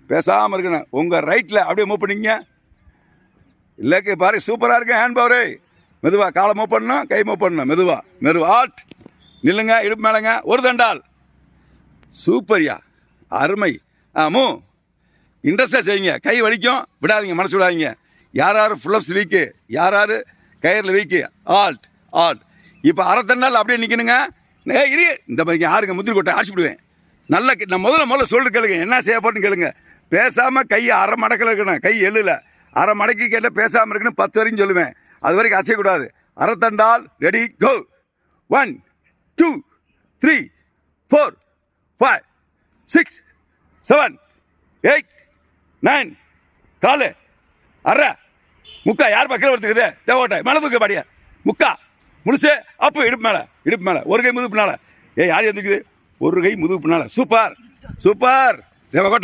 பேசாமல் இருக்கணும். உங்கள் ரைட்டில் அப்படியே மூவ் பண்ணிங்க. இல்லைக்கு பாரு, சூப்பராக இருக்கு. ஹேண்ட் பவரு மெதுவாக காலை மூவ் பண்ணணும், கை மூவ் பண்ணணும். மெதுவாக ஆல்ட் நில்லுங்க, இடுப்பு மேலேங்க, ஒரு தண்டால். சூப்பர்யா, அருமை. மூ இன்ட்ரெஸ்டாக செய்யுங்க. கை வலிக்கும், விடாதீங்க, மனசு விடாதீங்க. யார் ஃபுல்லப்ஸ் வீக்கு, யார் கயிறில் வீக்கு. ஆல்ட். இப்போ அரை தண்டால் அப்படியே நிற்கணுங்க. இரு, இந்த மாதிரி யாருங்க முந்திரி கொட்டை அடிச்சு விடுவேன். நல்ல நான் முதல்ல சொல்லிட்டு கேளுங்க, என்ன செய்ய போறேன்னு கேளுங்க. பேசாமல் கை அரை மடக்கில் இருக்கணும், கை எள்ளில் அரை மடக்கி கேட்டால் பேசாமல் இருக்கணும். 10 வரைக்கும் சொல்லுவேன், அது வரைக்கும் அசையக்கூடாது. அரை தண்டால், ரெடி கோ. 1 2 3 4 5 6 7 8 9 காலு அரை முக்கா. யார் பக்கம் ஒருத்துக்குது தேவோட்டை மேலே தூக்க பாடியா. முக்கா முழுசு அப்பு, இடுப்பு மேலே ஒரு கை முதுகுனால. யார் எந்திக்குது? ஒரு கை முதுகுனால. சூப்பர் தேவகோட்டை.